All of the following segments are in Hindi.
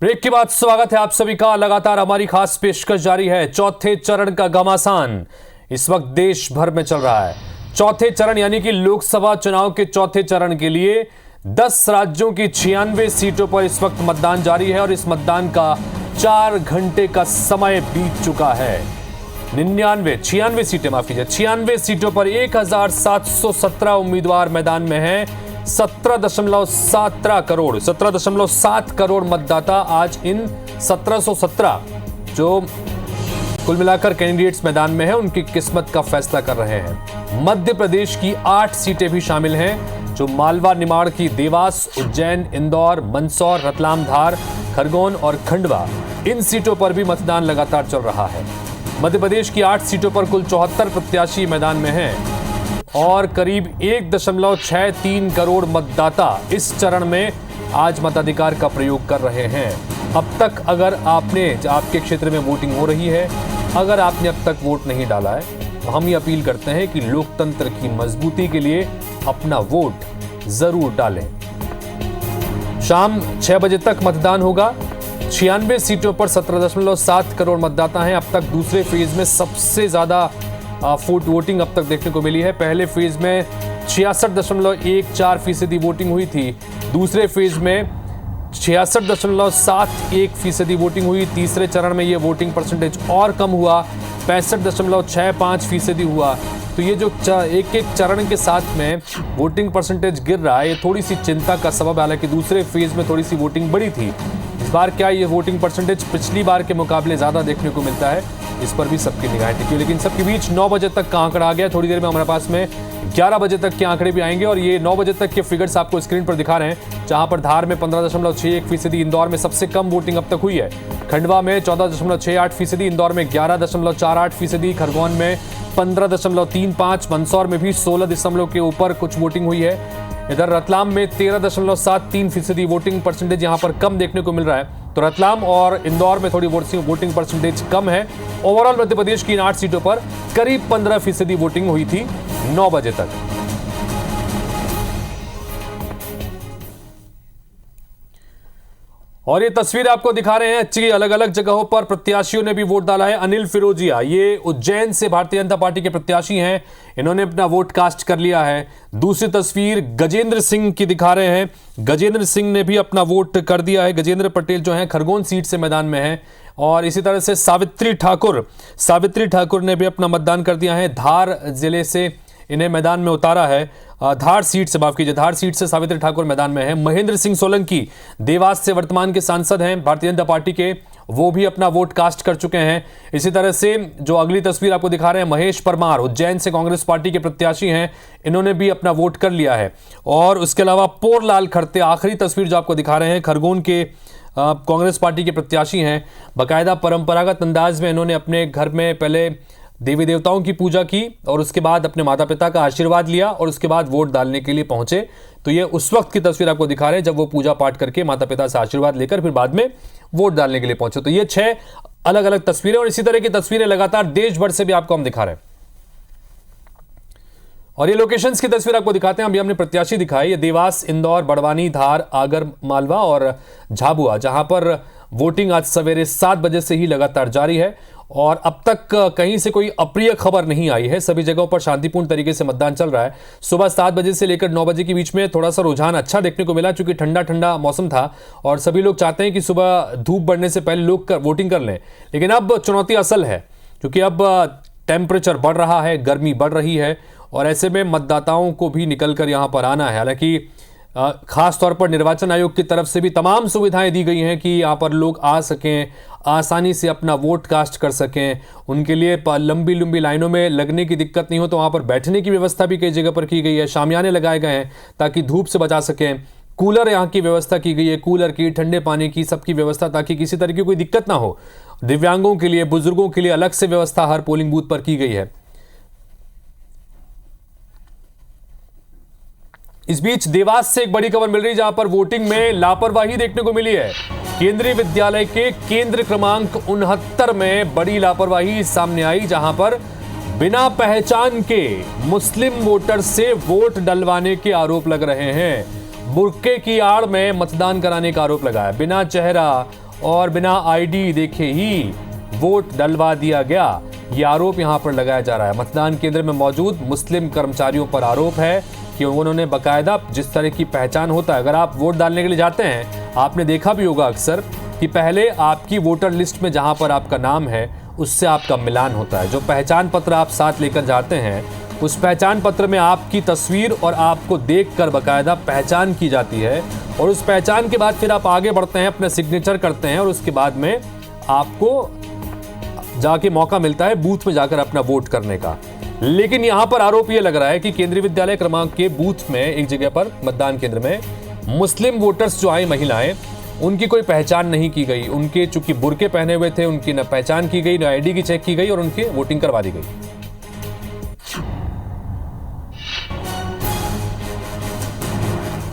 ब्रेक के बाद स्वागत है आप सभी का। लगातार हमारी खास पेशकश जारी है। चौथे चरण का घमासान इस वक्त देश भर में चल रहा है। चौथे चरण यानी कि लोकसभा चुनाव के चौथे चरण के लिए 10 राज्यों की 96 सीटों पर इस वक्त मतदान जारी है और इस मतदान का 4 घंटे का समय बीत चुका है। 96 सीटें, माफ कीजिए, 96 सीटों पर 1717 उम्मीदवार मैदान में हैं। 17.7 करोड़ मतदाता आज इन 1717 जो कुल मिलाकर कैंडिडेट्स मैदान में हैं उनकी किस्मत का फैसला कर रहे हैं। मध्य प्रदेश की 8 सीटें भी शामिल हैं जो मालवा निमाड़ की देवास, उज्जैन, इंदौर, मंदसौर, रतलाम, धार, खरगोन और खंडवा, इन सीटों पर भी मतदान लगातार चल रहा है। मध्य प्रदेश की 8 सीटों पर कुल 74 प्रत्याशी मैदान में हैं और करीब 1.63 करोड़ मतदाता इस चरण में आज मताधिकार का प्रयोग कर रहे हैं। अब तक अगर आपके क्षेत्र में वोटिंग हो रही है, अगर आपने अब तक वोट नहीं डाला है, तो हम ये अपील करते हैं कि लोकतंत्र की मजबूती के लिए अपना वोट जरूर डालें। शाम 6 बजे तक मतदान होगा। 96 सीटों पर 17.7 करोड़ मतदाता हैं। अब तक दूसरे फेज में सबसे ज्यादा वोटिंग अब तक देखने को मिली है। पहले फेज में 66.14% वोटिंग हुई थी। दूसरे फेज में 66.71% वोटिंग हुई। तीसरे चरण में ये वोटिंग परसेंटेज और कम हुआ, 65.65% हुआ। तो ये जो एक चरण के साथ में वोटिंग परसेंटेज गिर रहा है, ये थोड़ी सी चिंता का सबब है। हालांकि दूसरे फेज में थोड़ी सी वोटिंग बढ़ी थी। इस बार क्या ये वोटिंग परसेंटेज पिछली बार के मुकाबले ज्यादा देखने को मिलता है, इस पर भी सबकी निगाहें टिकी। लेकिन सबके बीच 9 बजे तक का आंकड़ा आ गया। थोड़ी देर में हमारे पास में 11 बजे तक के आंकड़े भी आएंगे और ये 9 बजे तक के फिगर्स आपको स्क्रीन पर दिखा रहे हैं, जहां पर धार में 15.61%, इंदौर में सबसे कम वोटिंग अब तक हुई है, खंडवा में 14.68%, इंदौर में 11.48%, खरगोन में 15.35%, मंदसौर में भी 16 के ऊपर कुछ वोटिंग हुई है। इधर रतलाम में 13.73% वोटिंग परसेंटेज यहां पर कम देखने को मिल रहा है। तो रतलाम और इंदौर में थोड़ी वोटिंग परसेंटेज कम है। ओवरऑल मध्य प्रदेश की इन 8 सीटों पर करीब 15% वोटिंग हुई थी 9 बजे तक। और ये तस्वीर आपको दिखा रहे हैं, अच्छी अलग अलग जगहों पर प्रत्याशियों ने भी वोट डाला है। अनिल फिरोजिया, ये उज्जैन से भारतीय जनता पार्टी के प्रत्याशी हैं, इन्होंने अपना वोट कास्ट कर लिया है। दूसरी तस्वीर गजेंद्र सिंह की दिखा रहे हैं, गजेंद्र सिंह ने भी अपना वोट कर दिया है। गजेंद्र पटेल जो हैं खरगोन सीट से मैदान में हैं। और इसी तरह से सावित्री ठाकुर ने भी अपना मतदान कर दिया है। धार जिले से इन्हें मैदान में उतारा है। धार सीट से सावित्री ठाकुर मैदान में है। महेंद्र सिंह सोलंकी देवास से वर्तमान के सांसद हैं भारतीय जनता पार्टी के, वो भी अपना वोट कास्ट कर चुके हैं। इसी तरह से जो अगली तस्वीर आपको दिखा रहे हैं, महेश परमार उज्जैन से कांग्रेस पार्टी के प्रत्याशी हैं, इन्होंने भी अपना वोट कर लिया है। और उसके अलावा पोरलाल खड़ते, आखिरी तस्वीर जो आपको दिखा रहे हैं, खरगोन के कांग्रेस पार्टी के प्रत्याशी हैं। बाकायदा परंपरागत अंदाज में इन्होंने अपने घर में पहले देवी देवताओं की पूजा की और उसके बाद अपने माता पिता का आशीर्वाद लिया और उसके बाद वोट डालने के लिए पहुंचे। तो ये उस वक्त की तस्वीर आपको दिखा रहे हैं जब वो पूजा पाठ करके माता पिता से आशीर्वाद लेकर फिर बाद में वोट डालने के लिए पहुंचे। तो ये 6 अलग अलग तस्वीरें और इसी तरह की तस्वीरें लगातार देश भर से भी आपको हम दिखा रहे हैं। और ये लोकेशंस की तस्वीर आपको दिखाते हैं। अभी हमने प्रत्याशी दिखाई, ये देवास, इंदौर, बड़वानी, धार, आगर मालवा और झाबुआ, जहां पर वोटिंग आज सवेरे 7 बजे से ही लगातार जारी है और अब तक कहीं से कोई अप्रिय खबर नहीं आई है। सभी जगहों पर शांतिपूर्ण तरीके से मतदान चल रहा है। सुबह 7 बजे से लेकर 9 बजे के बीच में थोड़ा सा रुझान अच्छा देखने को मिला, क्योंकि ठंडा ठंडा मौसम था और सभी लोग चाहते हैं कि सुबह धूप बढ़ने से पहले लोग वोटिंग कर लें। लेकिन अब चुनौती असल है, क्योंकि अब टेम्परेचर बढ़ रहा है, गर्मी बढ़ रही है और ऐसे में मतदाताओं को भी निकल कर यहाँ पर आना है। हालांकि खास तौर पर निर्वाचन आयोग की तरफ से भी तमाम सुविधाएं दी गई हैं कि यहाँ पर लोग आ सकें, आसानी से अपना वोट कास्ट कर सकें। उनके लिए लंबी लंबी लाइनों में लगने की दिक्कत नहीं हो, तो वहाँ पर बैठने की व्यवस्था भी कई जगह पर की गई है। शामियाने लगाए गए हैं ताकि धूप से बचा सकें। कूलर यहाँ की व्यवस्था की गई है, कूलर की, ठंडे पानी की, सबकी व्यवस्था, ताकि किसी तरह की कोई दिक्कत ना हो। दिव्यांगों के लिए, बुजुर्गों के लिए अलग से व्यवस्था हर पोलिंग बूथ पर की गई है। इस बीच देवास से एक बड़ी खबर मिल रही है, जहां पर वोटिंग में लापरवाही देखने को मिली है। केंद्रीय विद्यालय के केंद्र क्रमांक 69 में बड़ी लापरवाही सामने आई, जहां पर बिना पहचान के मुस्लिम वोटर से वोट डलवाने के आरोप लग रहे हैं। बुर्के की आड़ में मतदान कराने का आरोप लगा है। बिना चेहरा और बिना आईडी देखे ही वोट डलवा दिया गया। ये आरोप यहां पर लगाया जा रहा है। मतदान केंद्र में मौजूद मुस्लिम कर्मचारियों पर आरोप है कि उन्होंने बकायदा जिस तरह की पहचान होता है, अगर आप वोट डालने के लिए जाते हैं, आपने देखा भी होगा अक्सर कि पहले आपकी वोटर लिस्ट में जहां पर आपका नाम है उससे आपका मिलान होता है। जो पहचान पत्र आप साथ लेकर जाते हैं, उस पहचान पत्र में आपकी तस्वीर और आपको देखकर बकायदा पहचान की जाती है और उस पहचान के बाद फिर आप आगे बढ़ते हैं, अपना सिग्नेचर करते हैं और उसके बाद में आपको जाके मौका मिलता है बूथ में जाकर अपना वोट करने का। लेकिन यहां पर आरोप यह लग रहा है कि केंद्रीय विद्यालय क्रमांक के बूथ में एक जगह पर मतदान केंद्र में मुस्लिम वोटर्स जो आए, महिलाएं, उनकी कोई पहचान नहीं की गई। उनके चूंकि बुर्के पहने हुए थे, उनकी न पहचान की गई, न आईडी की चेक की गई और उनकी वोटिंग करवा दी गई।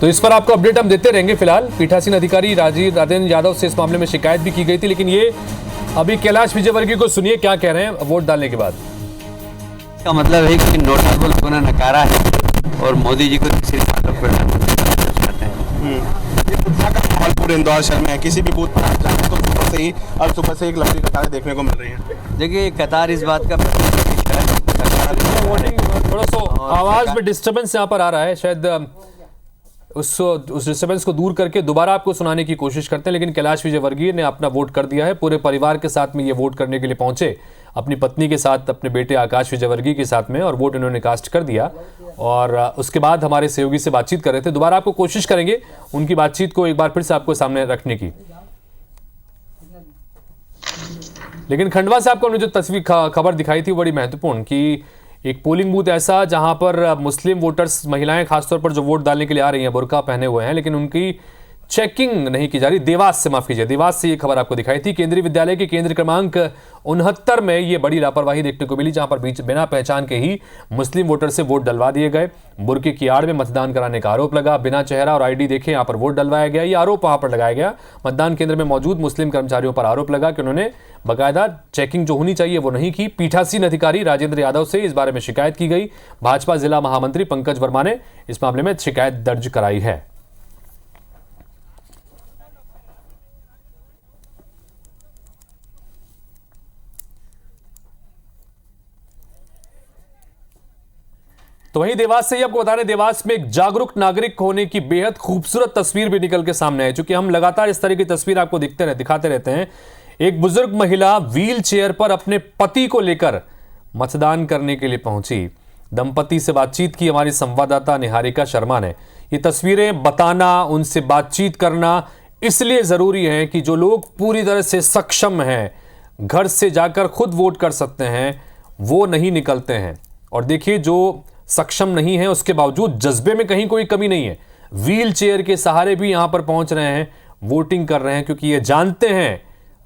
तो इस पर आपको अपडेट हम देते रहेंगे। फिलहाल पीठासीन अधिकारी राजेंद्र यादव से इस मामले में शिकायत भी की गई थी, लेकिन ये अभी कैलाश विजयवर्गीय को सुनिए क्या कह रहे हैं वोट डालने के बाद। इसका मतलब है कि नोटा को लोगों ने नकारा है और मोदी जी को तीसरी बार चाहते हैं। माहौल पूरे इंदौर शहर में है, किसी भी बूथ पर जाए तो सुबह से एक लंबी कतारें देखने को मिल रही हैं। देखिए कतार इस बात का थोड़ा सा आवाज में डिस्टर्बेंस यहाँ पर आ रहा है, शायद उस डिस्टर्बेंस को दूर करके दोबारा आपको सुनाने की कोशिश करते हैं। लेकिन कैलाश विजयवर्गीय ने अपना वोट कर दिया है। पूरे परिवार के साथ में ये वोट करने के लिए पहुंचे, अपनी पत्नी के साथ, अपने बेटे आकाश विजयवर्गीय के साथ में, और वोट इन्होंने कास्ट कर दिया। और उसके बाद हमारे सहयोगी से बातचीत कर रहे थे। दोबारा आपको कोशिश करेंगे उनकी बातचीत को एक बार फिर से आपको सामने रखने की। लेकिन खंडवा से आपको जो तस्वीर खबर दिखाई थी बड़ी महत्वपूर्ण, कि एक पोलिंग बूथ ऐसा जहां पर मुस्लिम वोटर्स, महिलाएं खासतौर पर जो वोट डालने के लिए आ रही हैं, बुर्का पहने हुए हैं, लेकिन उनकी चेकिंग नहीं की जा रही। देवास से, माफ कीजिए, देवास से ये खबर आपको दिखाई थी। केंद्रीय विद्यालय के केंद्र क्रमांक 69 में ये बड़ी लापरवाही देखने को मिली, जहां पर बिना पहचान के ही मुस्लिम वोटर से वोट डलवा दिए गए। बुर्के की आड़ में मतदान कराने का आरोप लगा। बिना चेहरा और आईडी देखे यहां पर वोट डलवाया गया। ये आरोप वहां पर लगाया गया। मतदान केंद्र में मौजूद मुस्लिम कर्मचारियों पर आरोप लगा कि उन्होंने बकायदा चेकिंग जो होनी चाहिए वो नहीं की। पीठासीन अधिकारी राजेंद्र यादव से इस बारे में शिकायत की गई। भाजपा जिला महामंत्री पंकज वर्मा ने इस मामले में शिकायत दर्ज कराई है। तो वहीं देवास से ही आपको बता रहे, देवास में एक जागरूक नागरिक होने की बेहद खूबसूरत तस्वीर भी निकल के सामने है। चूंकि हम लगातार इस तरह की तस्वीर आपको दिखाते रहते हैं। एक बुजुर्ग महिला व्हील चेयर पर अपने पति को लेकर मतदान करने के लिए पहुंची। दंपति से बातचीत की हमारी संवाददाता निहारिका शर्मा ने। ये तस्वीरें बताना, उनसे बातचीत करना इसलिए जरूरी है कि जो लोग पूरी तरह से सक्षम हैं, घर से जाकर खुद वोट कर सकते हैं, वो नहीं निकलते हैं। और देखिए, जो सक्षम नहीं है उसके बावजूद जज्बे में कहीं कोई कमी नहीं है। व्हील चेयर के सहारे भी यहां पर पहुंच रहे हैं, वोटिंग कर रहे हैं, क्योंकि ये जानते हैं,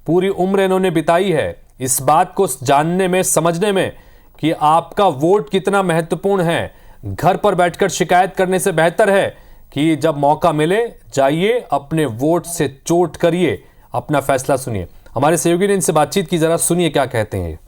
पूरी उम्र इन्होंने बिताई है इस बात को जानने में, समझने में कि आपका वोट कितना महत्वपूर्ण है। घर पर बैठकर शिकायत करने से बेहतर है कि जब मौका मिले जाइए, अपने वोट से चोट करिए, अपना फैसला सुनिए। हमारे सहयोगी ने इनसे बातचीत की, जरा सुनिए क्या कहते हैं।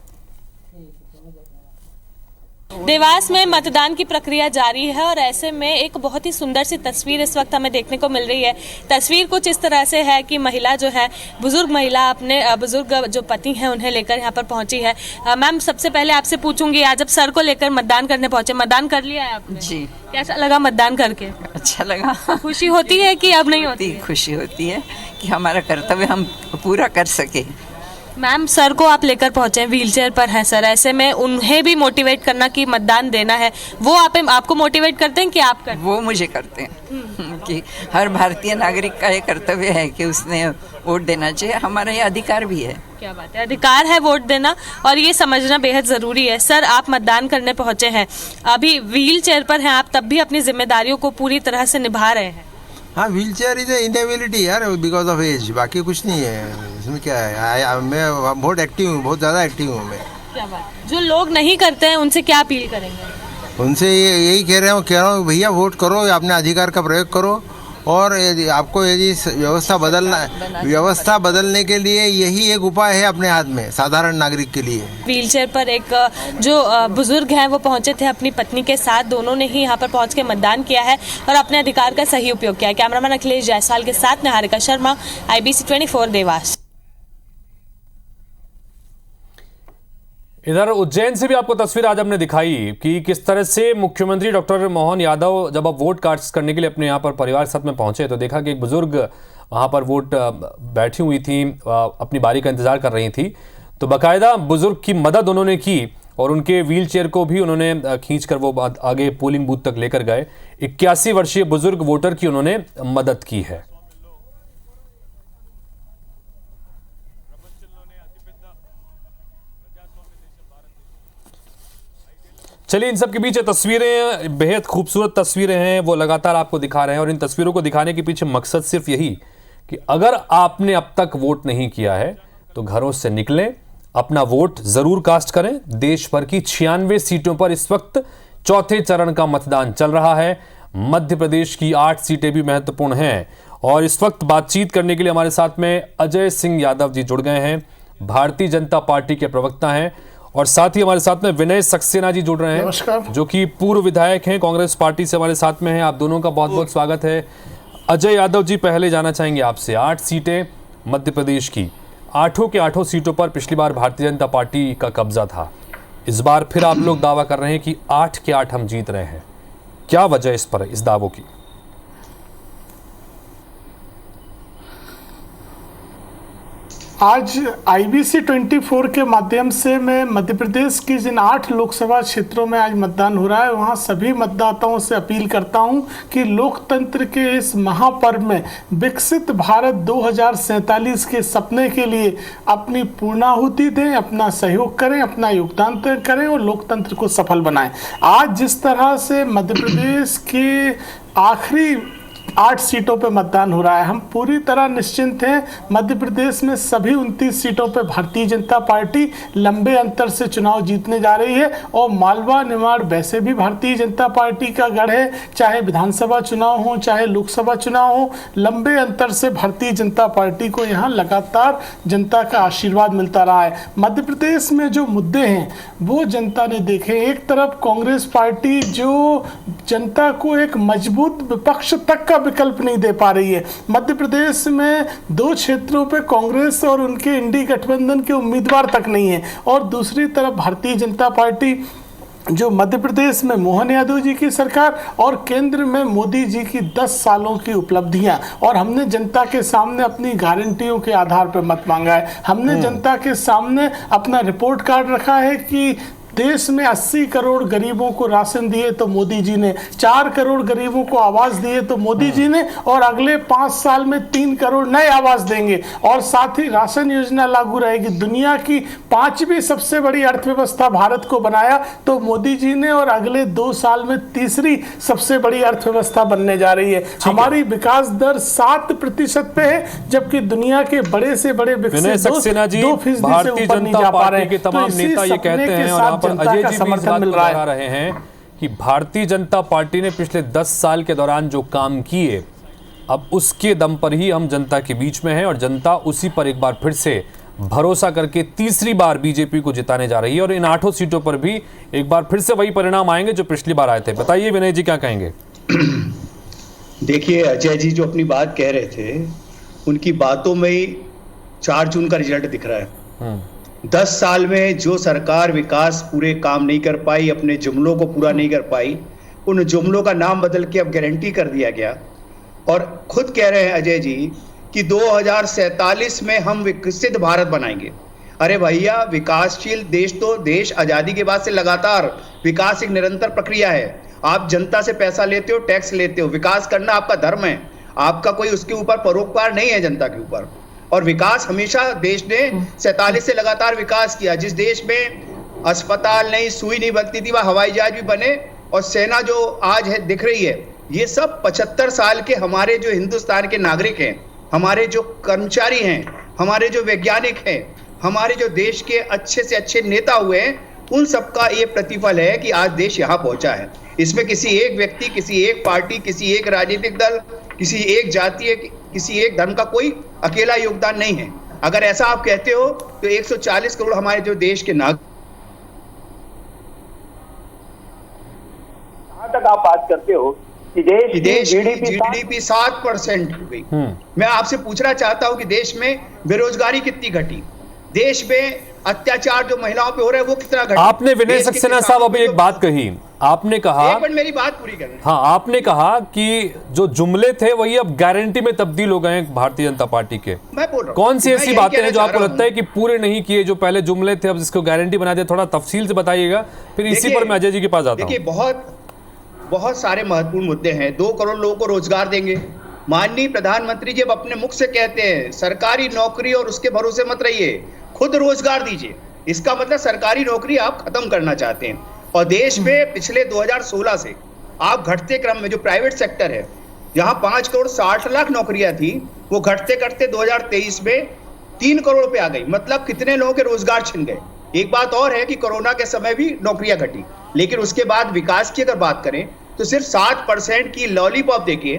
देवास में मतदान की प्रक्रिया जारी है और ऐसे में एक बहुत ही सुंदर सी तस्वीर इस वक्त हमें देखने को मिल रही है। तस्वीर कुछ इस तरह से है कि महिला जो है, बुजुर्ग महिला, अपने बुजुर्ग जो पति हैं उन्हें लेकर यहाँ पर पहुंची है। मैम, सबसे पहले आपसे पूछूंगी, आज जब सर को लेकर मतदान करने पहुंचे, मतदान कर लिया है आपने? जी। कैसा लगा मतदान करके? अच्छा लगा। खुशी होती है कि अब नहीं होती? खुशी होती है कि हमारा कर्तव्य हम पूरा कर सके। मैम, सर को आप लेकर पहुंचे, व्हीलचेयर पर हैं सर, ऐसे में उन्हें भी मोटिवेट करना कि मतदान देना है, वो आपको मोटिवेट करते हैं कि आप करते हैं? वो मुझे करते हैं कि हर भारतीय नागरिक का ये कर्तव्य है कि उसने वोट देना चाहिए। हमारा ये अधिकार भी है। क्या बात है, अधिकार है वोट देना, और ये समझना बेहद जरूरी है। सर, आप मतदान करने पहुंचे हैं, अभी व्हील चेयर पर हैं आप, तब भी अपनी जिम्मेदारियों को पूरी तरह से निभा रहे हैं। हाँ, व्हील चेयर इज इनेबिलिटी यार, बिकॉज ऑफ एज, बाकी कुछ नहीं है इसमें। क्या है, मैं बहुत एक्टिव हूँ, बहुत ज़्यादा एक्टिव हूँ मैं। क्या बात। जो लोग नहीं करते हैं उनसे क्या अपील करेंगे? उनसे यही कह रहा हूँ भैया वोट करो, अपने अधिकार का प्रयोग करो। और आपको यदि व्यवस्था बदलने के लिए यही एक उपाय है अपने हाथ में, साधारण नागरिक के लिए। व्हीलचेयर पर एक जो बुजुर्ग हैं वो पहुंचे थे अपनी पत्नी के साथ, दोनों ने ही यहां पर पहुंच के मतदान किया है और अपने अधिकार का सही उपयोग किया है। कैमरामैन अखिलेश जायसवाल के साथ निहारिका शर्मा, IBC 24 देवास। इधर उज्जैन से भी आपको तस्वीर आज हमने दिखाई कि किस तरह से मुख्यमंत्री डॉक्टर मोहन यादव जब अब वोट कास्ट करने के लिए अपने यहाँ पर परिवार के साथ में पहुंचे तो देखा कि एक बुजुर्ग वहाँ पर वोट बैठी हुई थी, अपनी बारी का इंतजार कर रही थी। तो बाकायदा बुजुर्ग की मदद उन्होंने की और उनके व्हील चेयर को भी उन्होंने खींच कर वो आगे पोलिंग बूथ तक लेकर गए। 81 वर्षीय बुजुर्ग वोटर की उन्होंने मदद की है। चलिए, इन सब के पीछे तस्वीरें बेहद खूबसूरत तस्वीरें हैं, वो लगातार आपको दिखा रहे हैं। और इन तस्वीरों को दिखाने के पीछे मकसद सिर्फ यही कि अगर आपने अब तक वोट नहीं किया है तो घरों से निकलें, अपना वोट जरूर कास्ट करें। देश भर की 96 सीटों पर इस वक्त चौथे चरण का मतदान चल रहा है। मध्य प्रदेश की 8 सीटें भी महत्वपूर्ण हैं और इस वक्त बातचीत करने के लिए हमारे साथ में अजय सिंह यादव जी जुड़ गए हैं, भारतीय जनता पार्टी के प्रवक्ता हैं। और साथ ही हमारे साथ में विनय सक्सेना जी जुड़ रहे हैं, जो कि पूर्व विधायक हैं, कांग्रेस पार्टी से हमारे साथ में हैं। आप दोनों का बहुत बहुत स्वागत है। अजय यादव जी, पहले जाना चाहेंगे आपसे, 8 सीटें मध्य प्रदेश की, 8 के 8 सीटों पर पिछली बार भारतीय जनता पार्टी का कब्जा था। इस बार फिर आप लोग दावा कर रहे हैं कि 8 के 8 हम जीत रहे हैं। क्या वजह इस दावों की? आज IBC 24 के माध्यम से मैं मध्य प्रदेश की जिन 8 लोकसभा क्षेत्रों में आज मतदान हो रहा है वहां सभी मतदाताओं से अपील करता हूं कि लोकतंत्र के इस महापर्व में विकसित भारत 2047 के सपने के लिए अपनी पूर्णाहुति दें, अपना सहयोग करें, अपना योगदान करें और लोकतंत्र को सफल बनाएं। आज जिस तरह से मध्य प्रदेश के आखिरी 8 सीटों पर मतदान हो रहा है, हम पूरी तरह निश्चिंत हैं। मध्य प्रदेश में सभी 29 सीटों पर भारतीय जनता पार्टी लंबे अंतर से चुनाव जीतने जा रही है और मालवा निमाड़ वैसे भी भारतीय जनता पार्टी का गढ़ है। चाहे विधानसभा चुनाव हो, चाहे लोकसभा चुनाव हो, लंबे अंतर से भारतीय जनता पार्टी को यहाँ लगातार जनता का आशीर्वाद मिलता रहा है। मध्य प्रदेश में जो मुद्दे हैं वो जनता ने देखे। एक तरफ कांग्रेस पार्टी जो जनता को एक मजबूत विपक्ष तक का विकल्प नहीं दे पा रही है। मध्य प्रदेश में 2 क्षेत्रों पे कांग्रेस और उनके इंडी गठबंधन के उम्मीदवार तक नहीं है और दूसरी तरफ भारतीय जनता पार्टी जो मध्य प्रदेश में मोहन यादव जी की सरकार और केंद्र में मोदी जी की 10 सालों की उपलब्धियां, और हमने जनता के सामने अपनी गारंटियों के आधार पर मत मांगा है। हमने जनता के सामने अपना रिपोर्ट कार्ड रखा है कि देश में 80 करोड़ गरीबों को राशन दिए तो मोदी जी ने, 4 करोड़ गरीबों को आवास दिए तो मोदी जी ने, और अगले 5 साल में 3 करोड़ नए आवास देंगे और साथ ही राशन योजना लागू रहेगी। दुनिया की 5वीं सबसे बड़ी अर्थव्यवस्था भारत को बनाया तो मोदी जी ने, और अगले 2 साल में 3री सबसे बड़ी अर्थव्यवस्था बनने जा रही है। हमारी विकास दर 7% पे है, जबकि दुनिया के बड़े से बड़े विकसित 2% से ऊपर नहीं जा पा रहे हैं। तमाम नेता ये कहते हैं और अजय जी भी इस बात को बता रहे हैं कि भारतीय जनता पार्टी ने पिछले 10 साल के दौरान जो काम किए, अब उसके दम पर ही हम जनता के बीच में हैं और जनता उसी पर एक बार फिर से भरोसा करके 3री बार बीजेपी को जिताने जा रही है और इन 8 सीटों पर भी एक बार फिर से वही परिणाम आएंगे जो पिछली बार आए थे। बताइए विनय जी, क्या कहेंगे? देखिए, अजय जी जो अपनी बात कह रहे थे, उनकी बातों में ही 4 जून का रिजल्ट दिख रहा है। 10 साल में जो सरकार विकास पूरे काम नहीं कर पाई, अपने जुमलों को पूरा नहीं कर पाई, उन जुमलों का नाम बदल के अब गारंटी कर दिया गया। और खुद कह रहे हैं अजय जी कि 2047 में हम विकसित भारत बनाएंगे। अरे भैया, विकासशील देश तो देश आजादी के बाद से लगातार विकास एक निरंतर प्रक्रिया है। आप जनता से पैसा लेते हो, टैक्स लेते हो, विकास करना आपका धर्म है, आपका कोई उसके ऊपर परोपकार नहीं है जनता के ऊपर। और विकास हमेशा देश ने 47 से लगातार विकास किया। जिस देश में अस्पताल नहीं, सुई नहीं बनती थी, वह हवाई जहाज भी बने, और सेना जो आज है दिख रही है, ये सब 75 साल के हमारे जो हिंदुस्तान के नागरिक हैं, हमारे जो कर्मचारी हैं, हमारे जो वैज्ञानिक हैं, हमारे जो देश के अच्छे से अच्छे नेता हुए हैं, उन सबका ये प्रतिफल है कि आज देश यहाँ पहुंचा है। इसमें किसी एक व्यक्ति, किसी एक पार्टी, किसी एक राजनीतिक दल, किसी एक जातीय, किसी एक धर्म का कोई अकेला योगदान नहीं है। अगर ऐसा आप कहते हो तो 140 करोड़ हमारे जो देश के नागरिक, जहां तक आप बात करते हो कि देश की GDP 7% हो गई। मैं आपसे पूछना चाहता हूं कि देश में बेरोजगारी कितनी घटी, देश में अत्याचार जो महिलाओं पे हो रहा है वो कितना घटे। आपने विनय देश के सक्सेना किसानों साहब अभी पे एक बात कही, आपने कहा, एक मिनट मेरी बात पूरी करें। हाँ, आपने कहा कि जो जुमले थे वही अब गारंटी में तब्दील हो गए हैं भारतीय जनता पार्टी के। मैं बोल रहा हूं, कौन सी मैं ऐसी यही बातें कहना हैं जो चाह आपको रहा लगता है कि पूरे नहीं किए, जो पहले जुमले थे अब इसको गारंटी बना दिया? थोड़ा तफसील से बताइएगा, फिर इसी पर मैं अजय जी के पास आता हूं। देखिए, बहुत सारे महत्वपूर्ण मुद्दे हैं। 2 करोड़ लोगों को रोजगार देंगे। माननीय प्रधानमंत्री जब अपने मुख से कहते हैं सरकारी नौकरी और उसके भरोसे मत रहिए, खुद रोजगार दीजिए, इसका मतलब सरकारी नौकरी आप खत्म करना चाहते हैं। और देश में पिछले 2016 से आप घटते क्रम में जो प्राइवेट सेक्टर है, जहां 5 करोड़ 60 लाख नौकरियां थी, वो घटते घटते 2023 में 3 करोड़ पे आ गई। मतलब कितने लोगों के रोजगार छिन गए। एक बात और है कि कोरोना के समय भी नौकरियां घटी, लेकिन उसके बाद विकास की अगर बात करें तो सिर्फ 7% की लॉलीपॉप देके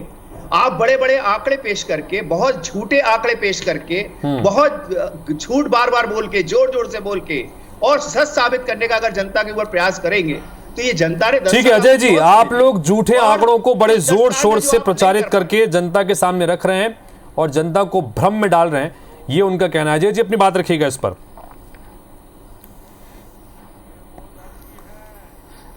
आप बड़े बड़े आंकड़े पेश करके, बहुत झूठे आंकड़े पेश करके, बहुत झूठ बार बार बोल के, जोर जोर से बोल के और सच साबित करने का अगर जनता के ऊपर प्रयास करेंगे तो ये जनता ने। ठीक है अजय जी, आप लोग झूठे आंकड़ों को बड़े जोर शोर से प्रचारित करके जनता के सामने रख रहे हैं और जनता को भ्रम में डाल रहे हैं, ये उनका कहना है। अजय जी अपनी बात रखिएगा इस पर।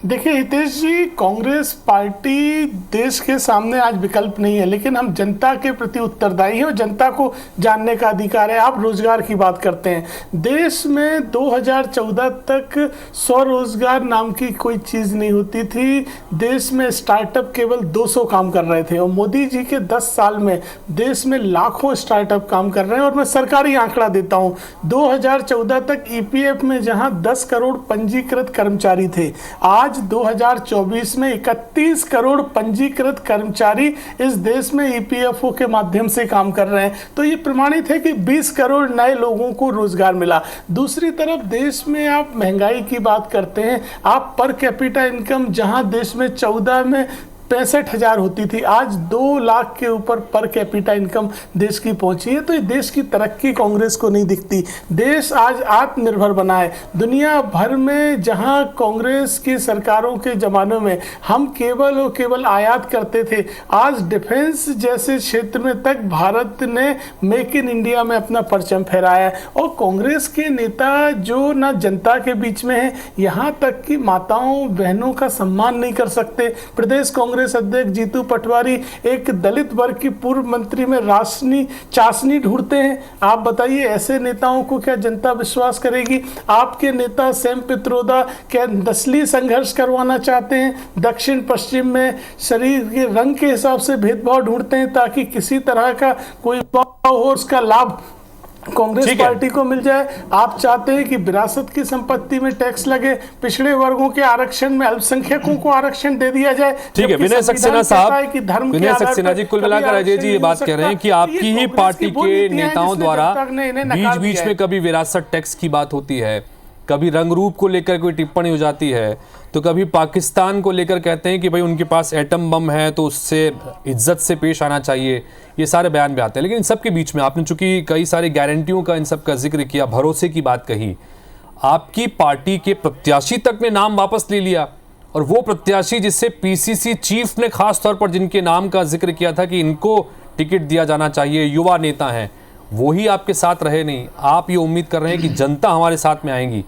देखिए हितेश जी, कांग्रेस पार्टी देश के सामने आज विकल्प नहीं है, लेकिन हम जनता के प्रति उत्तरदायी हैं और जनता को जानने का अधिकार है। आप रोजगार की बात करते हैं, देश में 2014 तक स्वरोजगार नाम की कोई चीज़ नहीं होती थी। देश में स्टार्टअप केवल 200 काम कर रहे थे और मोदी जी के 10 साल में देश में लाखों स्टार्टअप काम कर रहे हैं। और मैं सरकारी आंकड़ा देता हूँ, 2014 तक ईपीएफ में जहाँ 10 करोड़ पंजीकृत कर्मचारी थे, आज 2024 में 31 करोड़ पंजीकृत कर्मचारी इस देश में ईपीएफओ के माध्यम से काम कर रहे हैं। तो ये प्रमाणित है कि 20 करोड़ नए लोगों को रोजगार मिला। दूसरी तरफ देश में आप महंगाई की बात करते हैं, आप पर कैपिटा इनकम जहां देश में 14 में 65,000 होती थी, आज 2 लाख के ऊपर पर कैपिटा इनकम देश की पहुंची है। तो ये देश की तरक्की कांग्रेस को नहीं दिखती। देश आज आत्मनिर्भर बना है। दुनिया भर में जहां कांग्रेस की सरकारों के ज़मानों में हम केवल और केवल आयात करते थे, आज डिफेंस जैसे क्षेत्र में तक भारत ने मेक इन इंडिया में अपना परचम फहराया है। और कांग्रेस के नेता जो ना जनता के बीच में है, यहाँ तक कि माताओं बहनों का सम्मान नहीं कर सकते। प्रदेश कांग्रेस अध्यक्ष जीतू पटवारी एक दलित वर्ग की पूर्व मंत्री में राशनी चाशनी ढूंढते हैं। आप बताइए, ऐसे नेताओं को क्या जनता विश्वास करेगी? आपके नेता सैम पित्रोदा क्या नस्ली संघर्ष करवाना चाहते हैं? दक्षिण पश्चिम में शरीर के रंग के हिसाब से भेदभाव ढूंढते हैं ताकि किसी तरह का कोई हो उसका लाभ कांग्रेस पार्टी को मिल जाए। आप चाहते हैं कि विरासत की संपत्ति में टैक्स लगे, पिछड़े वर्गों के आरक्षण में अल्पसंख्यकों को आरक्षण दे दिया जाए। ठीक है विनय सक्सेना साहब, विनय सक्सेना जी, कुल मिलाकर अजय जी ये बात कह रहे हैं कि आपकी ही पार्टी के नेताओं द्वारा बीच बीच में कभी विरासत टैक्स की बात होती है, कभी रंग रूप को लेकर कोई टिप्पणी हो जाती है, तो कभी पाकिस्तान को लेकर कहते हैं कि भाई उनके पास एटम बम है तो उससे इज्जत से पेश आना चाहिए। ये सारे बयान भी आते हैं, लेकिन इन सब के बीच में आपने चूंकि कई सारी गारंटियों का इन सब का जिक्र किया, भरोसे की बात कही, आपकी पार्टी के प्रत्याशी तक ने नाम वापस ले लिया। और वो प्रत्याशी जिससे पीसीसी चीफ ने खास तौर पर जिनके नाम का जिक्र किया था कि इनको टिकट दिया जाना चाहिए, युवा नेता हैं, वो ही आपके साथ रहे नहीं। आप ये उम्मीद कर रहे हैं कि जनता हमारे साथ में आएंगी,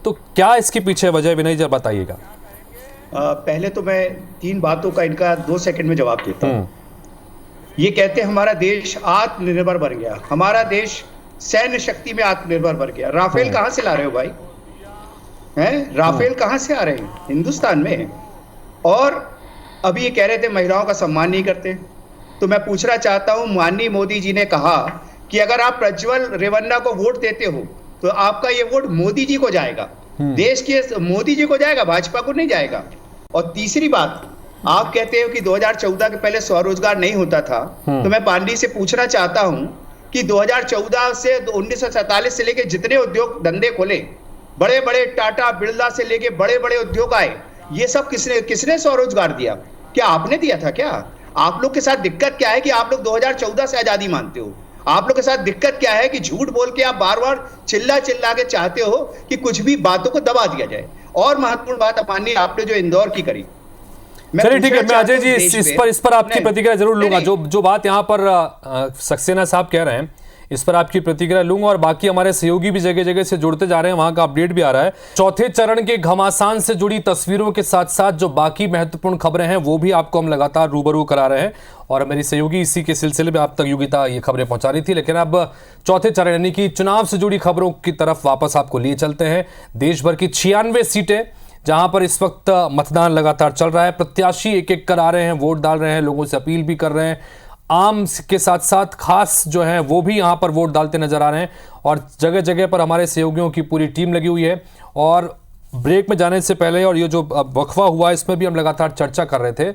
तो क्या इसके पीछे वजह विनय जी बताइएगा। पहले तो मैं 3 बातों का इनका 2 सेकंड में जवाब देता हूं। ये कहते हैं हमारा देश आत्मनिर्भर बन गया, हमारा देश सैन्य शक्ति में आत्मनिर्भर बन गया। राफेल कहां से ला रहे हो भाई? हैं? राफेल कहां से आ रहे हैं? हिंदुस्तान में। और अभी ये कह रहे थे महिलाओं का सम्मान नहीं करते, तो मैं पूछना चाहता हूं, माननीय मोदी जी ने कहा कि अगर आप प्रज्वल रेवन्ना को वोट देते हो तो आपका ये वोट मोदी जी को जाएगा, देश के मोदी जी को जाएगा, भाजपा को नहीं जाएगा। और तीसरी बात, आप कहते हो कि 2014 के पहले स्वरोजगार नहीं होता था, तो मैं पांडे से पूछना चाहता हूं कि 2014 से 1947 से लेके जितने उद्योग धंधे खोले, बड़े बड़े टाटा बिरला से लेके बड़े बड़े उद्योग आए, ये सब किसने स्वरोजगार दिया? क्या आपने दिया था क्या? आप लोग के साथ दिक्कत क्या है कि आप लोग 2014 से आजादी मानते हो? आप लोग के साथ दिक्कत क्या है कि झूठ बोल के आप बार बार चिल्ला के चाहते हो कि कुछ भी बातों को दबा दिया जाए। और महत्वपूर्ण बात माननीय आपने जो इंदौर की करी, चलिए ठीक है, मैं अजय जी इस पर आपकी प्रतिक्रिया जरूर लूंगा। जो बात यहाँ पर सक्सेना साहब कह रहे हैं, इस पर आपकी प्रतिक्रिया लूंगा और बाकी हमारे सहयोगी भी जगह जगह से जुड़ते जा रहे हैं, वहां का अपडेट भी आ रहा है। चौथे चरण के घमासान से जुड़ी तस्वीरों के साथ साथ जो बाकी महत्वपूर्ण खबरें हैं वो भी आपको हम लगातार रूबरू करा रहे हैं और मेरी सहयोगी इसी के सिलसिले में आप तक योगिता ये खबरें पहुंचा रही थी। लेकिन अब चौथे चरण यानी कि चुनाव से जुड़ी खबरों की तरफ वापस आपको लिए चलते हैं। देश भर की 96 सीटें जहां पर इस वक्त मतदान लगातार चल रहा है, प्रत्याशी एक एक कर आ रहे हैं, वोट डाल रहे हैं, लोगों से अपील भी कर रहे हैं, आम के साथ साथ खास जो हैं वो भी यहां पर वोट डालते नजर आ रहे हैं और जगह जगह पर हमारे सहयोगियों की पूरी टीम लगी हुई है। और ब्रेक में जाने से पहले और ये जो वक्फा हुआ इसमें भी हम लगातार चर्चा कर रहे थे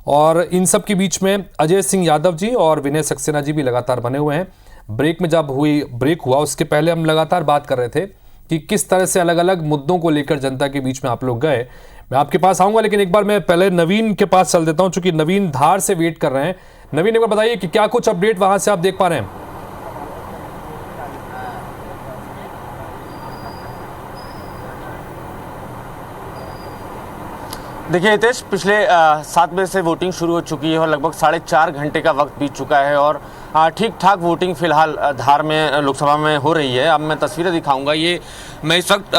और इन सब के बीच में अजय सिंह यादव जी और विनय सक्सेना जी भी लगातार बने हुए हैं। ब्रेक में जब ब्रेक हुआ उसके पहले हम लगातार बात कर रहे थे कि किस तरह से अलग अलग मुद्दों को लेकर जनता के बीच में आप लोग गए। मैं आपके पास आऊंगा लेकिन एक बार मैं पहले नवीन के पास चल देता हूं, चूंकि नवीन धार से वेट कर रहे हैं। नवीन, एक बार बताइए कि क्या कुछ अपडेट वहां से आप देख पा रहे हैं? देखिए हितेश, पिछले 7 बजे से वोटिंग शुरू हो चुकी है और लगभग 4.5 घंटे का वक्त बीत चुका है और ठीक ठाक वोटिंग फिलहाल धार में लोकसभा में हो रही है। अब मैं तस्वीरें दिखाऊंगा। ये मैं इस वक्त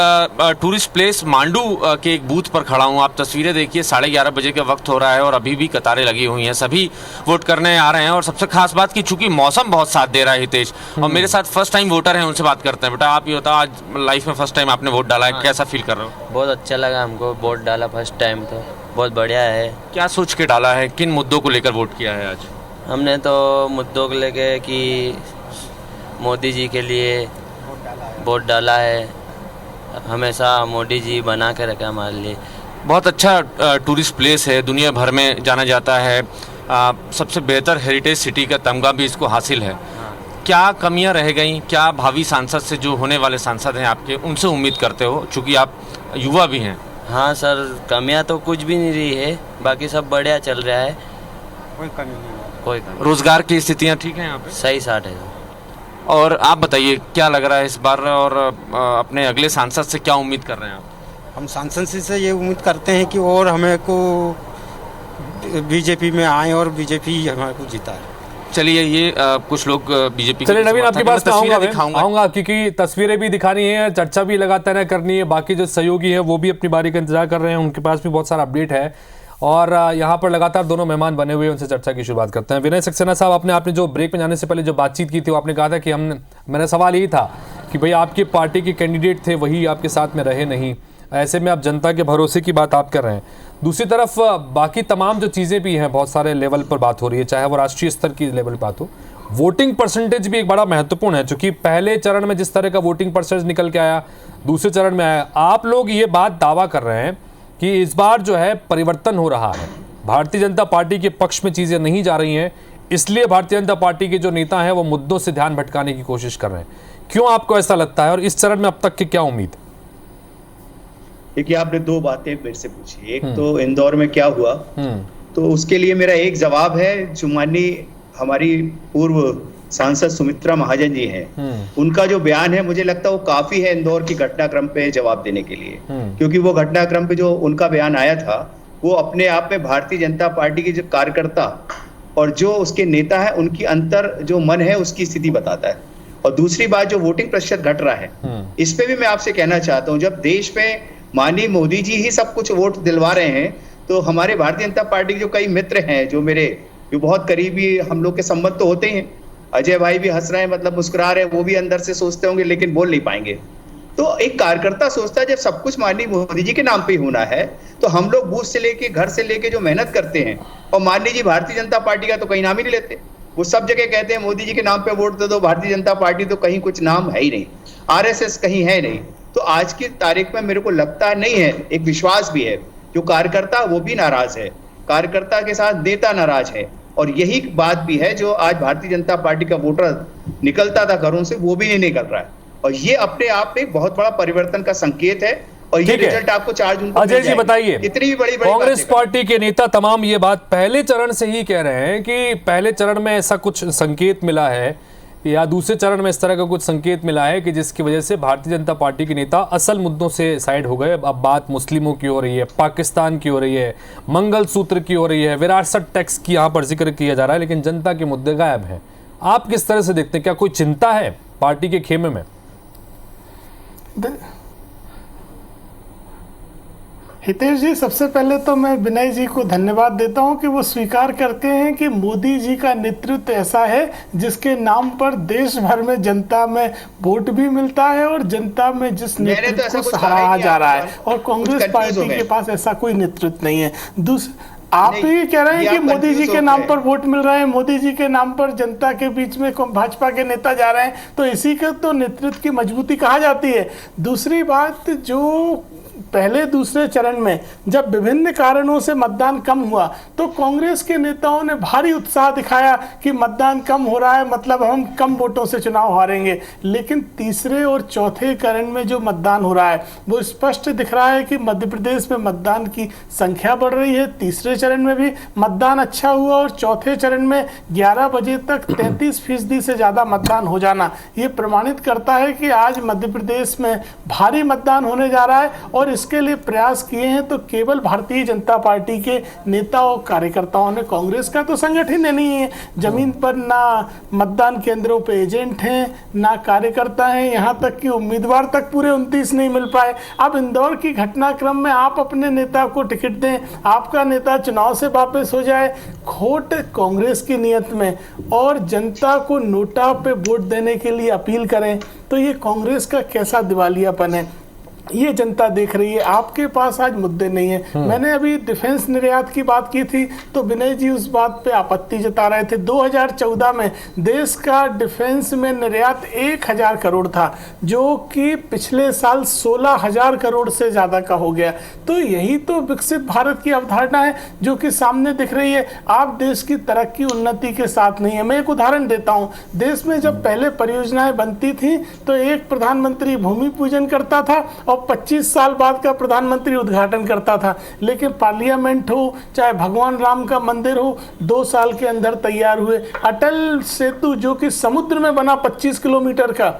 टूरिस्ट प्लेस मांडू के एक बूथ पर खड़ा हूँ। आप तस्वीरें देखिए, 11:30 बजे का वक्त हो रहा है और अभी भी कतारें लगी हुई हैं, सभी वोट करने आ रहे हैं। और सबसे खास बात कि चूंकि मौसम बहुत साथ दे रहा है हितेश, और मेरे साथ फर्स्ट टाइम वोटर हैं, उनसे बात करते हैं। बेटा आप ये बताओ, आज लाइफ में फर्स्ट टाइम आपने वोट डाला है, कैसा फील कर रहे हो? बहुत अच्छा लगा हमको, वोट डाला फर्स्ट टाइम, तो बहुत बढ़िया है। क्या सोच के डाला है, किन मुद्दों को लेकर वोट किया है आज? हमने तो मुद्दों को लेके कि मोदी जी के लिए वोट डाला है, हमेशा मोदी जी बना के रखे हमारे लिए। बहुत अच्छा टूरिस्ट प्लेस है, दुनिया भर में जाना जाता है, सबसे बेहतर हेरिटेज सिटी का तमगा भी इसको हासिल है। क्या कमियां रह गई, क्या भावी सांसद से जो होने वाले सांसद हैं आपके, उनसे उम्मीद करते हो, चूँकि आप युवा भी हैं? हाँ सर, कमियां तो कुछ भी नहीं रही है, बाकी सब बढ़िया चल रहा है, कोई कमी नहीं है। कोई कमी। रोजगार की स्थितियाँ ठीक हैं यहाँ पे? सही साठ है। और आप बताइए क्या लग रहा है इस बार, और अपने अगले सांसद से क्या उम्मीद कर रहे हैं आप? हम सांसद से ये उम्मीद करते हैं कि और हमें को बीजेपी में आए और बीजेपी हमारे को जिताए। चलिए, ये कुछ लोग बीजेपी। चलिए नवीन, आपके पास आऊंगा क्योंकि तस्वीरें भी दिखानी है, चर्चा भी लगातार करनी है। बाकी जो सहयोगी हैं वो भी अपनी बारी का इंतजार कर रहे हैं, उनके पास भी बहुत सारा अपडेट है और यहाँ पर लगातार दोनों मेहमान बने हुए हैं, उनसे चर्चा की शुरुआत करते हैं। विनय सक्सेना साहब, आपने जो ब्रेक में जाने से पहले जो बातचीत की थी, आपने कहा था कि मेरा सवाल यही था कि भाई आपकी पार्टी के कैंडिडेट थे, वही आपके साथ में रहे नहीं, ऐसे में आप जनता के भरोसे की बात आप कर रहे हैं। दूसरी तरफ बाकी तमाम जो चीज़ें भी हैं, बहुत सारे लेवल पर बात हो रही है, चाहे वो राष्ट्रीय स्तर की लेवल पर बात हो, वोटिंग परसेंटेज भी एक बड़ा महत्वपूर्ण है, क्योंकि पहले चरण में जिस तरह का वोटिंग परसेंटेज निकल के आया, दूसरे चरण में आया। आप लोग ये बात दावा कर रहे हैं कि इस बार जो है परिवर्तन हो रहा है, भारतीय जनता पार्टी के पक्ष में चीज़ें नहीं जा रही हैं, इसलिए भारतीय जनता पार्टी के जो नेता हैं वो मुद्दों से ध्यान भटकाने की कोशिश कर रहे हैं। क्यों आपको ऐसा लगता है और इस चरण में अब तक की क्या उम्मीद? देखिए, आपने 2 बातें मेरे से पूछी। एक तो इंदौर में क्या हुआ, तो उसके लिए मेरा एक जवाब है, जो माननीय हमारी पूर्व सांसद सुमित्रा महाजन जी हैं, उनका जो बयान है मुझे लगता है वो काफी है इंदौर की घटनाक्रम पे जवाब देने के लिए, क्योंकि वो घटनाक्रम पे जो उनका बयान आया था वो अपने आप में भारतीय जनता पार्टी के जो कार्यकर्ता और जो उसके नेता है उनकी अंतर जो मन है उसकी स्थिति बताता है। और दूसरी बात, जो वोटिंग प्रतिशत घट रहा है, इस पे भी मैं आपसे कहना चाहता हूँ, जब देश में माननीय मोदी जी ही सब कुछ वोट दिलवा रहे हैं, तो हमारे भारतीय जनता पार्टी के जो कई मित्र हैं, जो बहुत करीबी हम लोग के संबंध तो होते हैं, अजय भाई भी हंस रहे हैं, मतलब मुस्कुरा रहे हैं, वो भी अंदर से सोचते होंगे लेकिन बोल नहीं पाएंगे। तो एक कार्यकर्ता सोचता है जब सब कुछ माननीय मोदी जी के नाम पे ही होना है, तो हम लोग बूथ से लेके घर से लेके जो मेहनत करते हैं, और माननीय जी भारतीय जनता पार्टी का तो कहीं नाम ही नहीं लेते, वो सब जगह कहते हैं मोदी जी के नाम पे वोट दे दो, भारतीय जनता पार्टी तो कहीं कुछ नाम है ही नहीं, RSS कहीं है नहीं। तो आज की तारीख में मेरे को लगता नहीं है, एक विश्वास भी है, जो कार्यकर्ता वो भी नाराज है, कार्यकर्ता के साथ नेता नाराज है, और यही बात भी है जो आज भारतीय जनता पार्टी का वोटर निकलता था घरों से, वो भी नहीं निकल रहा है, और ये अपने आप में बहुत बड़ा परिवर्तन का संकेत है। और ये रिजल्ट आपको 4 जून को अजय जी बताइए, इतनी बड़ी कांग्रेस पार्टी के नेता तमाम ये बात पहले चरण से ही कह रहे हैं कि पहले चरण में ऐसा कुछ संकेत मिला है या दूसरे चरण में इस तरह का कुछ संकेत मिला है कि जिसकी वजह से भारतीय जनता पार्टी के नेता असल मुद्दों से साइड हो गए। अब बात मुस्लिमों की हो रही है, पाकिस्तान की हो रही है, मंगलसूत्र की हो रही है, विरासत टैक्स की यहाँ पर जिक्र किया जा रहा है, लेकिन जनता के मुद्दे गायब हैं। आप किस तरह से देखते हैं, क्या कोई चिंता है पार्टी के खेमे में? हितेश जी, सबसे पहले तो मैं विनय जी को धन्यवाद देता हूं कि वो स्वीकार करते हैं कि मोदी जी का नेतृत्व ऐसा है जिसके नाम पर देश भर में जनता में वोट भी मिलता है और जनता में जिस नेतृत्व को सराहा जा रहा है, और कांग्रेस पार्टी के पास ऐसा कोई नेतृत्व नहीं है। आप ये कह रहे हैं कि मोदी जी के नाम पर वोट मिल रहे हैं, मोदी जी के नाम पर जनता के बीच में भाजपा के नेता जा रहे हैं, तो इसी के तो नेतृत्व की मजबूती कहा जाती है। दूसरी बात, जो पहले दूसरे चरण में जब विभिन्न कारणों से मतदान कम हुआ तो कांग्रेस के नेताओं ने भारी उत्साह दिखाया कि मतदान कम हो रहा है, मतलब हम कम वोटों से चुनाव हारेंगे। लेकिन तीसरे और चौथे चरण में जो मतदान हो रहा है वो स्पष्ट दिख रहा है कि मध्य प्रदेश में मतदान की संख्या बढ़ रही है। तीसरे चरण में भी मतदान अच्छा हुआ और चौथे चरण में 11 बजे तक 33% से ज़्यादा मतदान हो जाना ये प्रमाणित करता है कि आज मध्य प्रदेश में भारी मतदान होने जा रहा है। और इसके लिए प्रयास किए हैं तो केवल भारतीय जनता पार्टी के नेता और कार्यकर्ताओं ने, कांग्रेस का तो संगठन नहीं है, जमीन पर ना मतदान केंद्रों पे एजेंट हैं, ना कार्यकर्ता हैं, यहाँ तक कि उम्मीदवार तक पूरे 29 नहीं मिल पाए। अब इंदौर की घटनाक्रम में आप अपने नेता को टिकट दें, आपका नेता चुनाव से वापस हो जाए, खोट कांग्रेस की नीयत में, और जनता को नोटा पे वोट देने के लिए अपील करें, तो ये कांग्रेस का कैसा दिवालियापन है ये जनता देख रही है। आपके पास आज मुद्दे नहीं है। मैंने अभी डिफेंस निर्यात की बात की थी तो विनय जी उस बात पे आपत्ति जता रहे थे। 2014 में देश का डिफेंस में निर्यात 1000 करोड़ था, जो कि पिछले साल 16,000 करोड़ से ज़्यादा का हो गया। तो यही तो विकसित भारत की अवधारणा है जो कि सामने दिख रही है। आप देश की तरक्की उन्नति के साथ नहीं है। मैं एक उदाहरण देता हूँ, देश में जब पहले परियोजनाएं बनती थी तो एक प्रधानमंत्री भूमि पूजन करता था और 25 साल बाद का प्रधानमंत्री उद्घाटन करता था। लेकिन पार्लियामेंट हो चाहे भगवान राम का मंदिर हो, 2 साल के अंदर तैयार हुए। अटल सेतु जो कि समुद्र में बना 25 किलोमीटर का,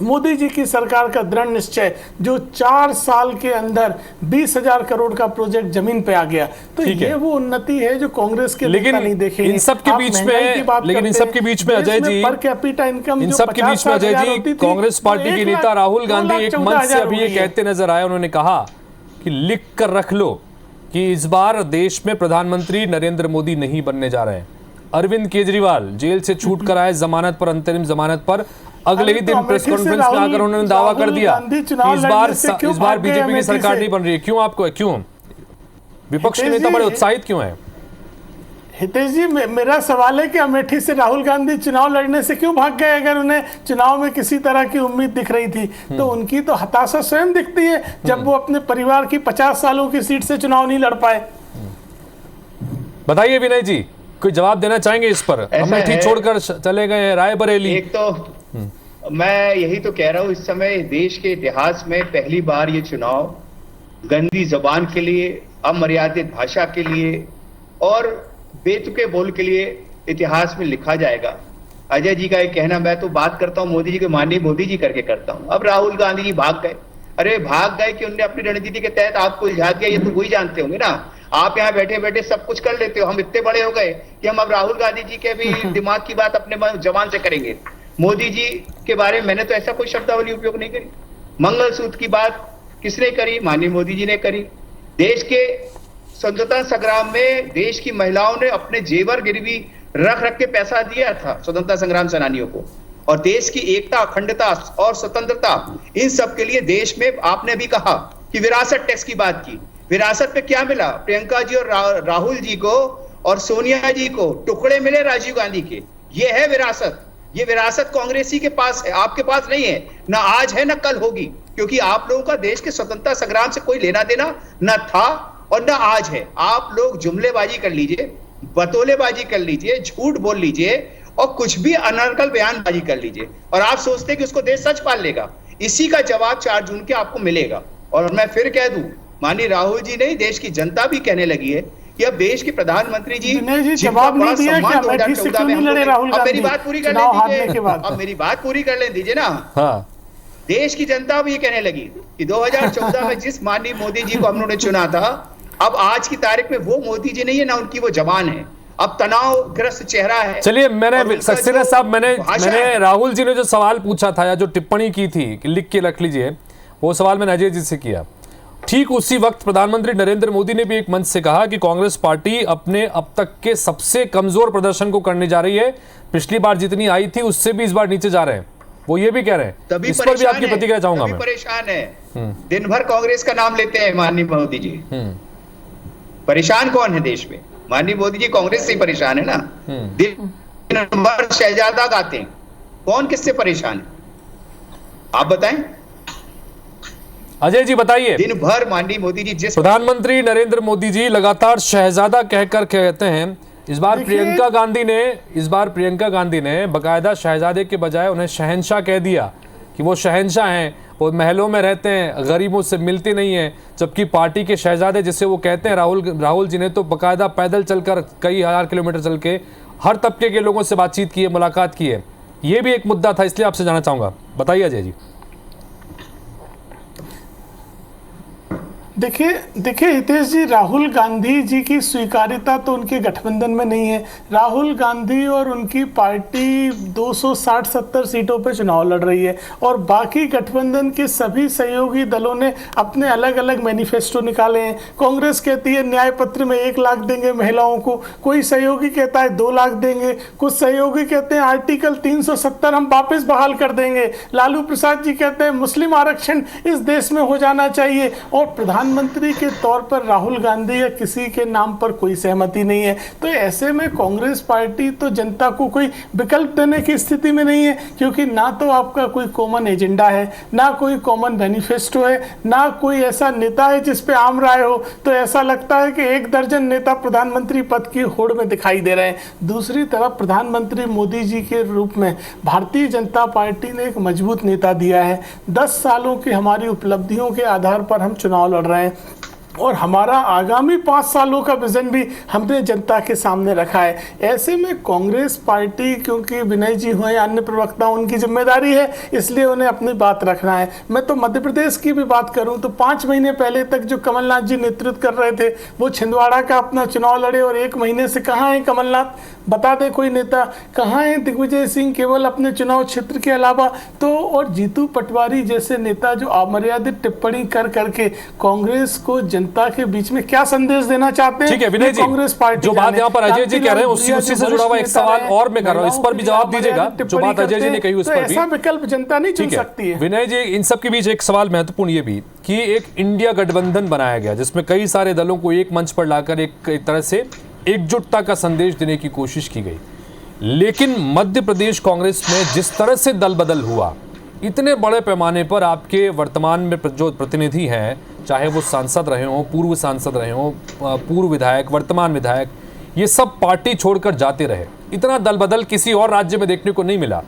मोदी जी की सरकार का दृढ़ निश्चय जो 4 साल के अंदर 20,000 करोड़ का प्रोजेक्ट जमीन पे आ गया। तो ये वो उन्नति है जो कांग्रेस के नेता नहीं देखेंगे। इन सब के बीच में Ajay ji, per capita income in सब के बीच में अजय जी, कांग्रेस पार्टी के नेता राहुल गांधी एक मंच से अभी ये कहते नजर आए, उन्होंने कहा कि लिख कर रख लो कि इस बार देश में प्रधानमंत्री नरेंद्र मोदी नहीं बनने जा रहे हैं। अरविंद केजरीवाल जेल से छूट कर आए जमानत पर, अंतरिम जमानत पर, अगले ही दिन प्रेस कॉन्फ्रेंस में आकर उन्होंने दावा कर दिया कि इस बार बीजेपी की सरकार नहीं बन रही है। क्यों विपक्ष के नेता बड़े उत्साहित क्यों हैं? हितेश जी, मेरा सवाल है कि अमेठी से राहुल गांधी चुनाव लड़ने से क्यों भाग गए? अगर उन्हें चुनाव में किसी तरह की उम्मीद दिख रही थी तो उनकी तो हताशा स्वयं दिखती है जब वो अपने परिवार की 50 सालों की सीट से चुनाव नहीं लड़ पाए। बताइए विनय जी, कोई जवाब देना चाहेंगे इस पर? अमेठी छोड़कर चले गए रायबरेली। एक तो मैं यही तो कह रहा हूं, इस समय देश के इतिहास में पहली बार ये चुनाव गंदी जबान के लिए, अमर्यादित भाषा के लिए और बेतुके बोल के लिए इतिहास में लिखा जाएगा। अजय जी का एक कहना, मैं तो बात करता हूं मोदी जी के, माननीय मोदी जी करके करता हूं। अब राहुल गांधी जी भाग गए। अरे भाग गए कि उन्होंने अपनी रणनीति के तहत आपको उलझा दिया, ये तो वही जानते होंगे ना। आप यहाँ बैठे बैठे सब कुछ कर लेते हो। हम इतने बड़े हो गए कि हम अब राहुल गांधी जी के भी दिमाग की बात अपने जबान से करेंगे। मोदी जी के बारे में मैंने तो ऐसा कोई शब्दावली उपयोग नहीं करी। मंगलसूत्र की बात किसने करी? माननीय मोदी जी ने करी। देश के स्वतंत्रता संग्राम में देश की महिलाओं ने अपने जेवर गिरवी रख रख के पैसा दिया था स्वतंत्रता संग्राम सेनानियों को। और देश की एकता, अखंडता और स्वतंत्रता, इन सब के लिए देश में आपने भी कहा कि विरासत टैक्स की बात की। विरासत पे क्या मिला? प्रियंका जी और राहुल जी को और सोनिया जी को टुकड़े मिले राजीव गांधी के। ये है विरासत। ये विरासत कांग्रेसी के पास है, आपके पास नहीं है। ना आज है ना कल होगी, क्योंकि आप लोगों का देश के स्वतंत्रता संग्राम से कोई लेना देना न था और न आज है। आप लोग जुमलेबाजी कर लीजिए, बतौलेबाजी कर लीजिए, झूठ बोल लीजिए और कुछ भी अनर्गल बयानबाजी कर लीजिए और आप सोचते हैं कि उसको देश सच पाल लेगा। इसी का जवाब 4 जून के आपको मिलेगा। और मैं फिर कह दूं, माननीय राहुल जी नहीं, देश की जनता भी कहने लगी है कि अब देश के प्रधानमंत्री जी जवाब नहीं दिया कि अमेठी से क्यों नहीं लड़े राहुल गांधी। अब मेरी बात पूरी कर लें दीजिए ना। हाँ। देश की जनता भी ये कहने लगी कि 2014 में जिस माननीय मोदी जी को हम लोगों ने चुना था, अब आज की तारीख में वो मोदी जी नहीं है, ना उनकी वो जबान है। अब तनावग्रस्त चेहरा है। चलिए, मैंने सक्सेना साहब, मैंने राहुल जी ने जो सवाल पूछा था या जो टिप्पणी की थी, लिख के रख लीजिए, वो सवाल मैंने अजय जी से किया। ठीक उसी वक्त प्रधानमंत्री नरेंद्र मोदी ने भी एक मंच से कहा कि कांग्रेस पार्टी अपने अब तक के सबसे कमजोर प्रदर्शन को करने जा रही है, पिछली बार जितनी आई थी उससे भी इस बार नीचे जा रहे हैं, वो ये भी कह रहे हैं। इस पर भी आपकी प्रतिक्रिया चाहूंगा मैं। परेशान है, दिन भर कांग्रेस का नाम लेते हैं माननीय मोदी जी। परेशान कौन है देश में? माननीय मोदी जी कांग्रेस से ही परेशान है ना। दिन भर शहजादा गाते हैं, कौन किससे परेशान है आप बताएं? अजय जी बताइए। दिन भर माननीय मोदी जी, जिस प्रधानमंत्री नरेंद्र मोदी जी लगातार शहजादा कहकर कहते हैं। इस बार प्रियंका गांधी ने बकायदा शहजादे के बजाय उन्हें शहंशाह कह दिया कि वो शहंशाह हैं, वो महलों में रहते हैं, गरीबों से मिलते नहीं हैं, जबकि पार्टी के शहजादे जिसे वो कहते हैं राहुल जी ने तो बकायदा पैदल चलकर कई हजार किलोमीटर चल के हर तबके के लोगों से बातचीत की है, मुलाकात की है। ये भी एक मुद्दा था, इसलिए आपसे जानना चाहूंगा, बताइए अजय जी। देखिए हितेश जी, राहुल गांधी जी की स्वीकार्यता तो उनके गठबंधन में नहीं है। राहुल गांधी और उनकी पार्टी 260-70 सीटों पर चुनाव लड़ रही है और बाकी गठबंधन के सभी सहयोगी दलों ने अपने अलग अलग मैनिफेस्टो निकाले हैं। कांग्रेस कहती है न्याय पत्र में 1 लाख देंगे महिलाओं को, कोई सहयोगी कहता है 2 लाख देंगे, कुछ सहयोगी कहते हैं आर्टिकल 370 हम वापस बहाल कर देंगे, लालू प्रसाद जी कहते हैं मुस्लिम आरक्षण इस देश में हो जाना चाहिए, और प्रधानमंत्री के तौर पर राहुल गांधी या किसी के नाम पर कोई सहमति नहीं है। तो ऐसे में कांग्रेस पार्टी तो जनता को कोई विकल्प देने की स्थिति में नहीं है, क्योंकि ना तो आपका कोई कॉमन एजेंडा है, ना कोई कॉमन मैनिफेस्टो है, ना कोई ऐसा नेता है जिस पे आम राय हो। तो ऐसा लगता है कि 1 दर्जन नेता प्रधानमंत्री पद की होड़ में दिखाई दे रहे हैं। दूसरी तरफ प्रधानमंत्री मोदी जी के रूप में भारतीय जनता पार्टी ने एक मजबूत नेता दिया है। 10 सालों की हमारी उपलब्धियों के आधार पर हम चुनाव लड़ रहे हैं और हमारा आगामी 5 सालों का विजन भी हमने जनता के सामने रखा है। ऐसे में कांग्रेस पार्टी, क्योंकि विनय जी हुए अन्य प्रवक्ता, उनकी जिम्मेदारी है, इसलिए उन्हें अपनी बात रखना है। मैं तो मध्य प्रदेश की भी बात करूं तो 5 महीने पहले तक जो कमलनाथ जी नेतृत्व कर रहे थे वो छिंदवाड़ा का अपना चुनाव लड़े और 1 महीने से कहाँ है कमलनाथ? बता दे कोई नेता, कहाँ है दिग्विजय सिंह केवल अपने चुनाव क्षेत्र के अलावा? तो और जीतू पटवारी जैसे नेता जो अमर्यादित टिप्पणी कर करके कांग्रेस को जनता के बीच में क्या संदेश देना चाहते हैं? ठीक है विनय जी, कांग्रेस पार्टी जो बात यहाँ पर अजय जी कह रहे हैं उसी से जुड़ा हुआ एक सवाल और मैं कर रहा हूँ, इस पर भी जवाब दीजिएगा। जो बात अजय जी ने कही उस पर भी ऐसा विकल्प जनता नहीं चुन सकती है। विनय जी, इन सब के बीच एक सवाल महत्वपूर्ण ये भी कि एक इंडिया गठबंधन बनाया गया जिसमें कई सारे दलों को एक मंच पर लाकर एक तरह से एकजुटता का संदेश देने की कोशिश की गई, लेकिन मध्य प्रदेश कांग्रेस में जिस तरह से दल बदल हुआ, इतने बड़े पैमाने पर आपके वर्तमान में जो प्रतिनिधि हैं, चाहे वो सांसद रहे हों, पूर्व सांसद रहे हों, पूर्व विधायक, वर्तमान विधायक, ये सब पार्टी छोड़कर जाते रहे। इतना दल बदल किसी और राज्य में देखने को नहीं मिला।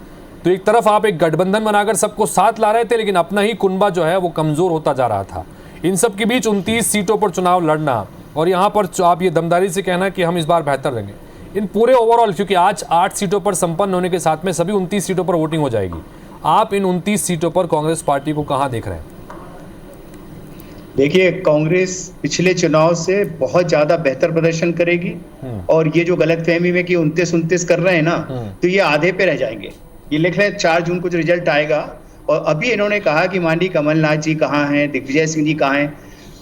तो एक तरफ आप एक गठबंधन बनाकर सबको साथ ला रहे थे, लेकिन अपना ही कुनबा जो है वो कमजोर होता जा रहा था। इन सब के बीच 29 सीटों पर चुनाव लड़ना और यहाँ पर आप ये दमदारी से कहना कि हम इस बार बेहतर रहेंगे, इन पूरे ओवरऑल, क्योंकि आज 8 सीटों पर संपन्न होने के साथ में सभी 29 सीटों पर वोटिंग हो जाएगी, आप इन 29 सीटों पर कांग्रेस पार्टी को कहां देख रहे हैं? देखिए, कांग्रेस पिछले चुनाव से बहुत ज्यादा बेहतर प्रदर्शन करेगी और ये जो गलतफहमी में कि 29 कर रहे हैं ना, तो ये आधे पे रह जाएंगे। ये लिख रहे हैं 4 जून को जो रिजल्ट आएगा, और अभी इन्होंने कहा कि माननीय कमलनाथ जी कहाँ हैं, दिग्विजय सिंह जी कहाँ हैं।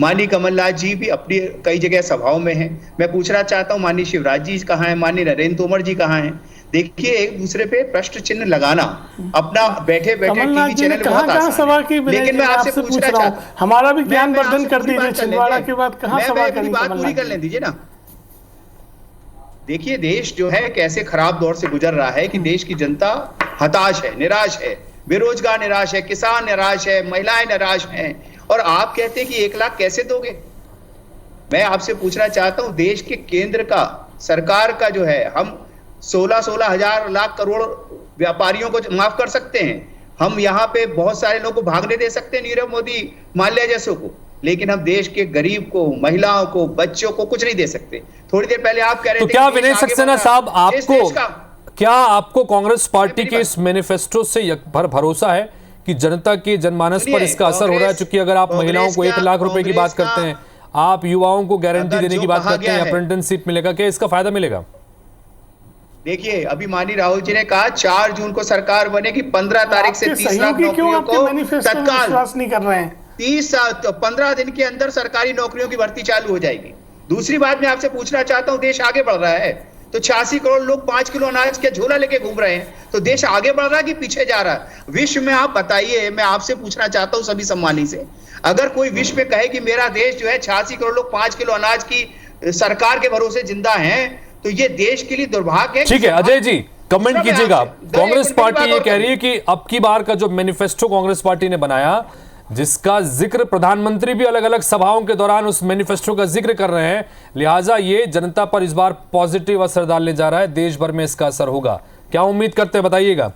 माननीय कमलनाथ जी भी अपनी कई जगह सभाओं में हैं। मैं पूछना चाहता हूँ माननीय शिवराज जी कहाँ हैं, माननीय नरेंद्र तोमर जी कहाँ हैं? देखिए, एक दूसरे पे प्रश्न चिन्ह लगाना अपना बैठे बैठे टीवी चैनल बहुत आसान है। लेकिन मैं आपसे पूछना चाहता हूँ, हमारा भी ज्ञान वर्धन कर दीजिए। छिंदवाड़ा के बाद कहाँ सभा करेंगे? बात पूरी कर लें दीजिए ना। देखिए, देश जो है कैसे खराब दौर से गुजर रहा है कि देश की जनता हताश है, निराश है, बेरोजगार निराश है, किसान निराश है, महिलाएं निराश हैं, और आप कहते हैं कि 1 लाख कैसे दोगे? मैं आपसे पूछना चाहता हूं, देश के केंद्र का, सरकार का जो है, हम 16 हजार लाख करोड़ व्यापारियों को माफ कर सकते हैं, हम यहाँ पे बहुत सारे लोगों को भागने दे सकते हैं, नीरव मोदी, माल्या जैसों को, लेकिन हम देश के गरीब को, महिलाओं को, बच्चों को कुछ नहीं दे सकते। थोड़ी देर पहले आप कह रहे थे, तो क्या विनय सक्सेना साहब, आपको कांग्रेस पार्टी के इस मैनिफेस्टो से भरोसा है कि जनता के जनमानस पर इसका असर हो रहा है? चूंकि अगर आप महिलाओं को 1 लाख रुपए की बात करते हैं, आप युवाओं को गारंटी देने की बात करते हैं, अप्रेंटिसशिप मिलेगा, क्या इसका फायदा मिलेगा? देखिए अभी माननीय राहुल जी ने कहा 4 जून को सरकार बनेगी, 15 तारीख से 30 लाख नौकरियों को तत्काल विश्वास नहीं कर रहे हैं। 15 दिन के अंदर सरकारी नौकरियों की भर्ती चालू हो जाएगी। दूसरी बात मैं आपसे पूछना चाहता हूं, देश आगे बढ़ रहा है तो 86 करोड़ लोग 5 किलो अनाज के झोला लेके घूम रहे हैं, तो देश आगे बढ़ रहा है कि पीछे जा रहा है? विश्व में आप बताइए, मैं आपसे पूछना चाहता हूं सभी सम्मानी से, अगर कोई विश्व में कहे कि मेरा देश जो है 86 करोड़ लोग 5 किलो अनाज की सरकार के भरोसे जिंदा हैं, तो ये देश के लिए दुर्भाग्य है। ठीक है अजय जी, कमेंट कीजिएगा। कांग्रेस पार्टी ये कह रही है कि अब की बार का जो मैनिफेस्टो कांग्रेस पार्टी ने बनाया, जिसका जिक्र प्रधानमंत्री भी अलग अलग सभाओं के दौरान उस मैनिफेस्टो का जिक्र कर रहे हैं, लिहाजा ये जनता पर इस बार पॉजिटिव असर डालने जा रहा है, देश भर में इसका असर होगा। क्या उम्मीद करते हैं बताइएगा।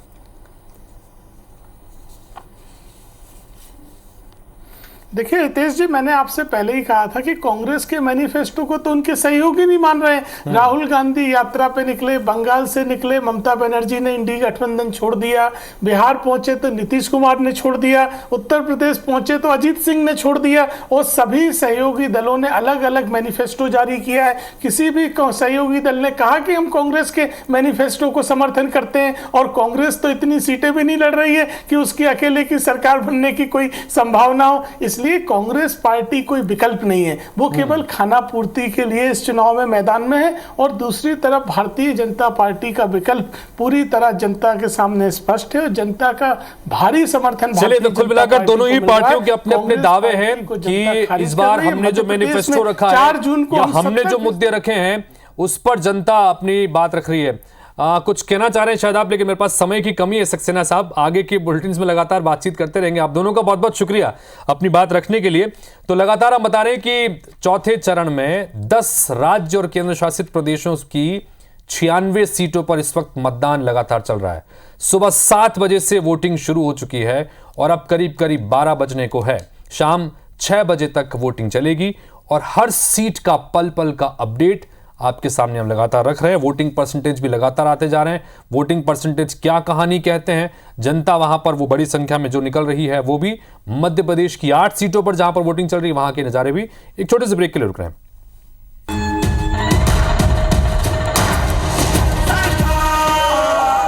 देखिए हितेश जी, मैंने आपसे पहले ही कहा था कि कांग्रेस के मैनिफेस्टो को तो उनके सहयोगी नहीं मान रहे हैं। राहुल गांधी यात्रा पे निकले, बंगाल से निकले, ममता बनर्जी ने इंडी गठबंधन छोड़ दिया, बिहार पहुंचे तो नीतीश कुमार ने छोड़ दिया, उत्तर प्रदेश पहुंचे तो अजीत सिंह ने छोड़ दिया, और सभी सहयोगी दलों ने अलग अलग मैनिफेस्टो जारी किया है। किसी भी सहयोगी दल ने कहा कि हम कांग्रेस के मैनिफेस्टो को समर्थन करते हैं, और कांग्रेस तो इतनी सीटें भी नहीं लड़ रही है कि उसकी अकेले की सरकार बनने की कोई संभावना हो। इसलिए कांग्रेस पार्टी कोई विकल्प नहीं है, वो केवल खाना पूर्ति के लिए इस चुनाव में मैदान में है। और दूसरी तरफ भारतीय जनता पार्टी का विकल्प पूरी तरह जनता के सामने स्पष्ट है, और जनता का भारी समर्थन। चलिए, तो कुल मिलाकर दोनों ही पार्टियों के अपने अपने दावे हैं कि इस बार हमने जो मैनिफेस्टो रखा है, 4 जून को हमने जो मुद्दे रखे हैं उस पर जनता अपनी बात रख रही है। कुछ कहना चाह रहे हैं शायद आप, लेकिन मेरे पास समय की कमी है सक्सेना साहब। आगे के बुलेटिन्स में लगातार बातचीत करते रहेंगे। आप दोनों का बहुत बहुत शुक्रिया अपनी बात रखने के लिए। तो लगातार हम बता रहे हैं कि चौथे चरण में 10 राज्य और केंद्र शासित प्रदेशों की 96 सीटों पर इस वक्त मतदान लगातार चल रहा है। सुबह 7 बजे से वोटिंग शुरू हो चुकी है और अब करीब करीब 12 बजने को है। शाम 6 बजे तक वोटिंग चलेगी और हर सीट का पल पल का अपडेट आपके सामने हम लगातार रख रहे हैं। वोटिंग परसेंटेज भी लगातार आते जा रहे हैं। वोटिंग परसेंटेज क्या कहानी कहते हैं, जनता वहां पर वो बड़ी संख्या में जो निकल रही है, वो भी मध्य प्रदेश की 8 सीटों पर जहां पर वोटिंग चल रही है, वहां के नजारे भी। एक छोटे से ब्रेक के लिए रुक रहे हैं।